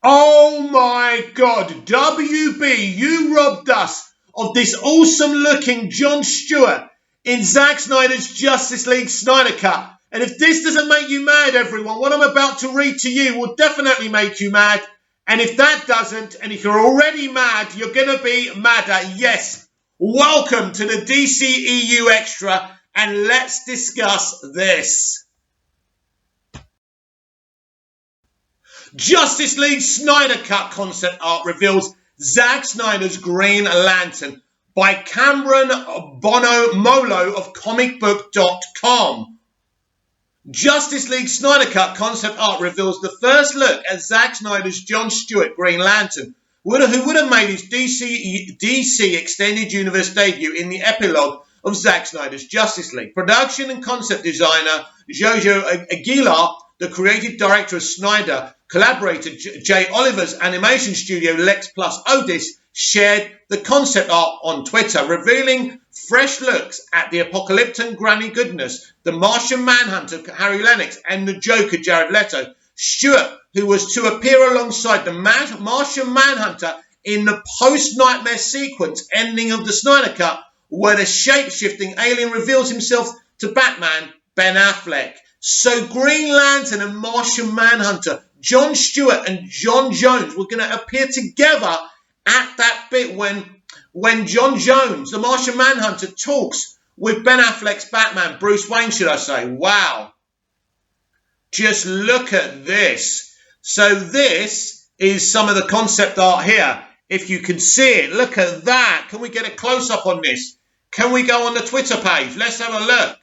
Oh my God, WB, you robbed us of this awesome looking Jon Stewart in Zack Snyder's Justice League Snyder Cut. And if this doesn't make you mad, everyone, what I'm about to read to you will definitely make you mad. And if that doesn't, and if you're already mad, you're going to be madder. Yes, welcome to the DCEU Extra, and let's discuss this. Justice League Snyder Cut concept art reveals Zack Snyder's Green Lantern by Cameron Bonomolo of comicbook.com. Justice League Snyder Cut concept art reveals the first look at Zack Snyder's Jon Stewart Green Lantern, who would have made his DC Extended Universe debut in the epilogue of Zack Snyder's Justice League. Production and concept designer Jojo Aguilar, the creative director of Snyder, collaborator Jay Oliver's animation studio Lex Plus Odis, shared the concept art on Twitter, revealing fresh looks at the apocalyptic Granny Goodness, the Martian Manhunter Harry Lennox, and the Joker Jared Leto. Stewart, who was to appear alongside the Martian Manhunter in the post-Nightmare sequence ending of the Snyder Cut, where the shape-shifting alien reveals himself to Batman Ben Affleck. So Green Lantern and Martian Manhunter, Jon Stewart and Jon Jones were going to appear together at that bit when Jon Jones, the Martian Manhunter, talks with Ben Affleck's Batman, Bruce Wayne, should I say. Wow. Just look at this. So this is some of the concept art here. If you can see it, look at that. Can we get a close-up on this? Can we go on the Twitter page? Let's have a look.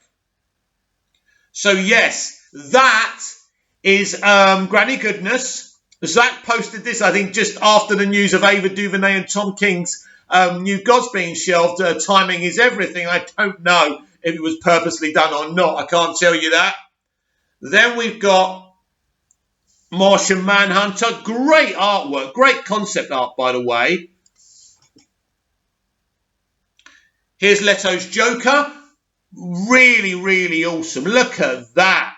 So yes, that is Granny Goodness. Zach posted this, I think, just after the news of Ava DuVernay and Tom King's New Gods being shelved. Timing is everything. I don't know if it was purposely done or not. I can't tell you that. Then we've got Martian Manhunter. Great artwork. Great concept art, by the way. Here's Leto's Joker. Really, really awesome. Look at that.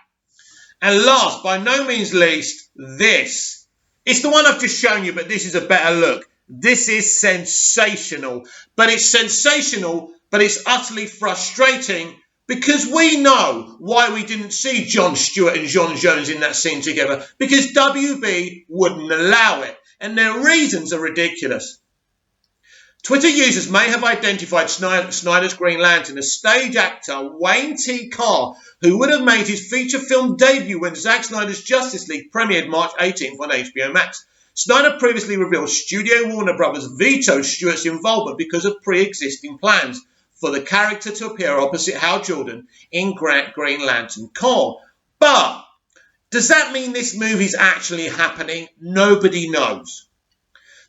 And last, by no means least, this. It's the one I've just shown you, but this is a better look. This is sensational. But it's sensational, but it's utterly frustrating because we know why we didn't see Jon Stewart and Jon Jones in that scene together. Because WB wouldn't allow it. And their reasons are ridiculous. Twitter users may have identified Snyder's Green Lantern as stage actor Wayne T. Carr, who would have made his feature film debut when Zack Snyder's Justice League premiered March 18th on HBO Max. Snyder previously revealed Studio Warner Brothers vetoed Stewart's involvement because of pre-existing plans for the character to appear opposite Hal Jordan in Green Lantern Corps. But does that mean this movie's actually happening? Nobody knows.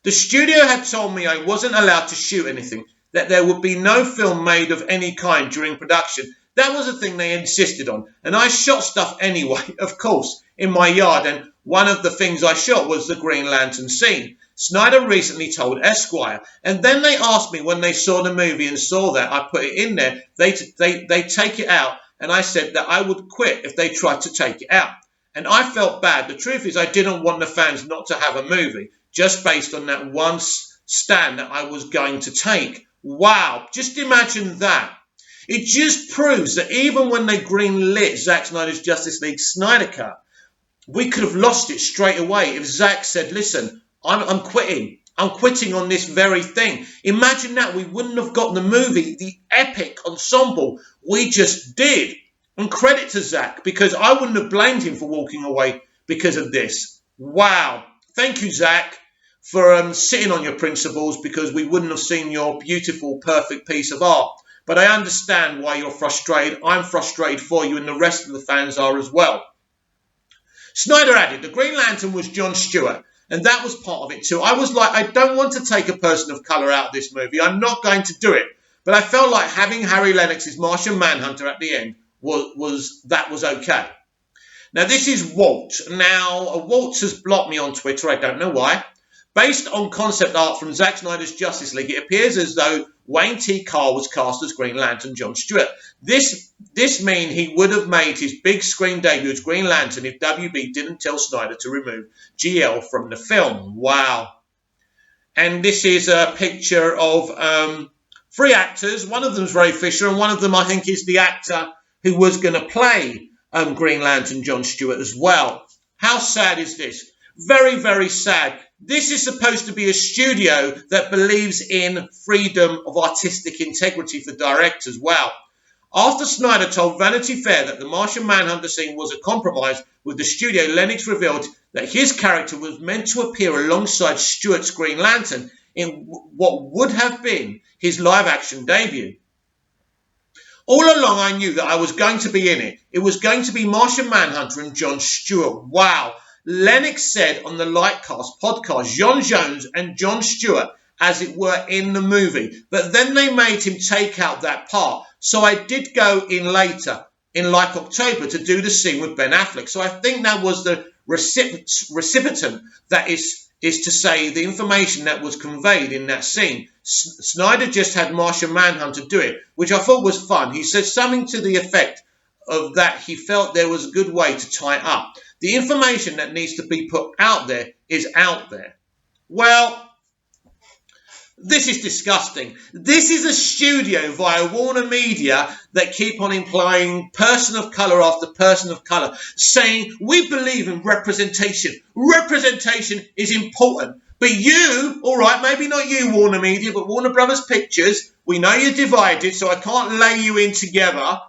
The studio had told me I wasn't allowed to shoot anything, that there would be no film made of any kind during production. That was the thing they insisted on. And I shot stuff anyway, of course, in my yard. And one of the things I shot was the Green Lantern scene. Snyder recently told Esquire. And then they asked me when they saw the movie and saw that I put it in there, they take it out. And I said that I would quit if they tried to take it out. And I felt bad. The truth is I didn't want the fans not to have a movie, just based on that one stand that I was going to take. Wow, just imagine that. It just proves that even when they greenlit Zack Snyder's Justice League Snyder Cut, we could have lost it straight away if Zack said, listen, I'm quitting. I'm quitting on this very thing. Imagine that. We wouldn't have got the movie, the epic ensemble we just did. And credit to Zack, because I wouldn't have blamed him for walking away because of this. Wow. Thank you, Zack, for sitting on your principles, because we wouldn't have seen your beautiful, perfect piece of art. But I understand why you're frustrated. I'm frustrated for you, and the rest of the fans are as well. Snyder added, the Green Lantern was Jon Stewart, and that was part of it too. I was like, I don't want to take a person of colour out of this movie. I'm not going to do it. But I felt like having Harry Lennox's Martian Manhunter at the end was okay. Now, this is Walt. Now, Walt has blocked me on Twitter. I don't know why. Based on concept art from Zack Snyder's Justice League, it appears as though Wayne T. Carl was cast as Green Lantern John Stewart. This means he would have made his big screen debut as Green Lantern if WB didn't tell Snyder to remove GL from the film. Wow. And this is a picture of 3 actors. One of them is Ray Fisher, and one of them, I think, is the actor who was going to play Green Lantern John Stewart as well. How sad is this? Very, very sad. This is supposed to be a studio that believes in freedom of artistic integrity for directors. Well, after Snyder told Vanity Fair that the Martian Manhunter scene was a compromise with the studio, Lennox revealed that his character was meant to appear alongside Stewart's Green Lantern in what would have been his live-action debut. All along I knew that I was going to be in it. It was going to be Martian Manhunter and John Stewart. Wow. Lennox said on the Lightcast podcast, Jon Jones and John Stewart, as it were, in the movie. But then they made him take out that part. So I did go in later, in like October, to do the scene with Ben Affleck. So I think that was the recipient, that is to say, the information that was conveyed in that scene. Snyder just had Martian Manhunter do it, which I thought was fun. He said something to the effect of that he felt there was a good way to tie it up. The information that needs to be put out there is out there. Well, this is disgusting. This is a studio via Warner Media that keep on implying person of colour after person of colour, saying we believe in representation. Representation is important. But you, all right, maybe not you, Warner Media, but Warner Brothers Pictures, we know you're divided, so I can't lay you in together.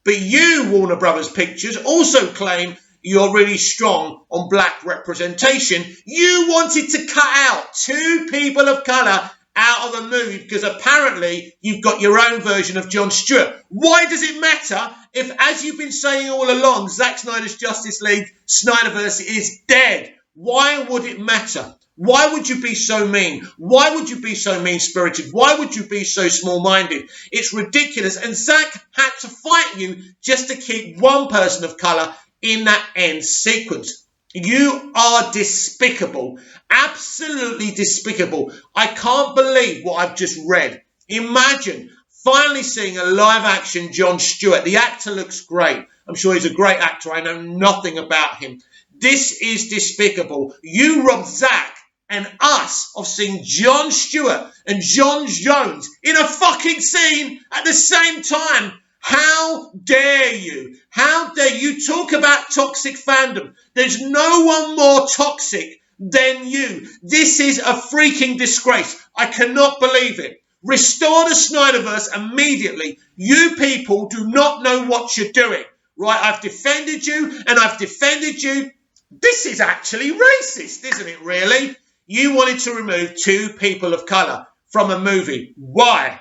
But you, Warner Brothers Pictures, also claim you're really strong on black representation. You wanted to cut out 2 people of colour out of the movie because apparently you've got your own version of John Stewart. Why does it matter if, as you've been saying all along, Zack Snyder's Justice League Snyderverse is dead? Why would it matter? Why would you be so mean? Why would you be so mean-spirited? Why would you be so small-minded? It's ridiculous. And Zack had to fight you just to keep one person of colour in that end sequence. You are despicable. Absolutely despicable. I can't believe what I've just read. Imagine finally seeing a live-action John Stewart. The actor looks great. I'm sure he's a great actor. I know nothing about him. This is despicable. You robbed Zack and us of seeing John Stewart and Jon Jones in a fucking scene at the same time. How dare you? How dare you talk about toxic fandom? There's no one more toxic than you. This is a freaking disgrace. I cannot believe it. Restore the Snyderverse immediately. You people do not know what you're doing. Right, I've defended you and I've defended you. This is actually racist, isn't it, really? You wanted to remove 2 people of colour from a movie. Why?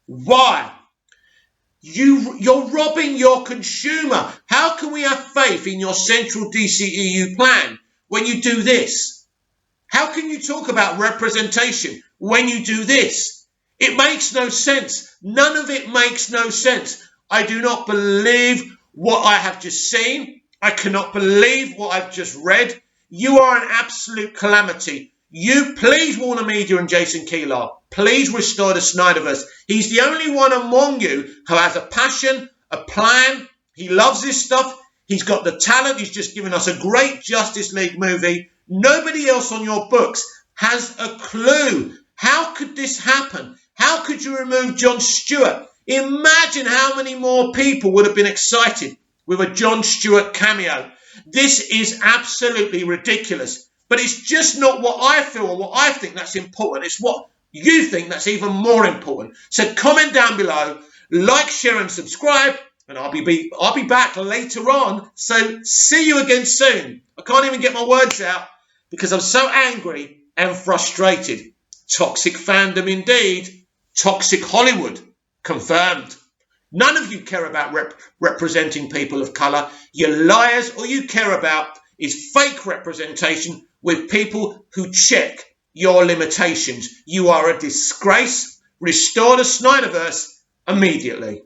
Why? You're robbing your consumer. How can we have faith in your central DCEU plan when you do this? How can you talk about representation when you do this? It makes no sense. None of it makes no sense. I do not believe what I have just seen. I cannot believe what I've just read. You are an absolute calamity. You, please, Warner Media and Jason Kilar, please restore the Snyderverse. He's the only one among you who has a passion, a plan. He loves this stuff. He's got the talent. He's just given us a great Justice League movie. Nobody else on your books has a clue. How could this happen? How could you remove John Stewart? Imagine how many more people would have been excited with a John Stewart cameo. This is absolutely ridiculous. But it's just not what I feel or what I think that's important. It's what you think that's even more important. So comment down below, like, share and subscribe, and I'll be back later on. So see you again soon. I can't even get my words out because I'm so angry and frustrated. Toxic fandom indeed. Toxic Hollywood. Confirmed. None of you care about representing people of colour. You're liars. All you care about is fake representation with people who check your limitations. You are a disgrace. Restore the Snyderverse immediately.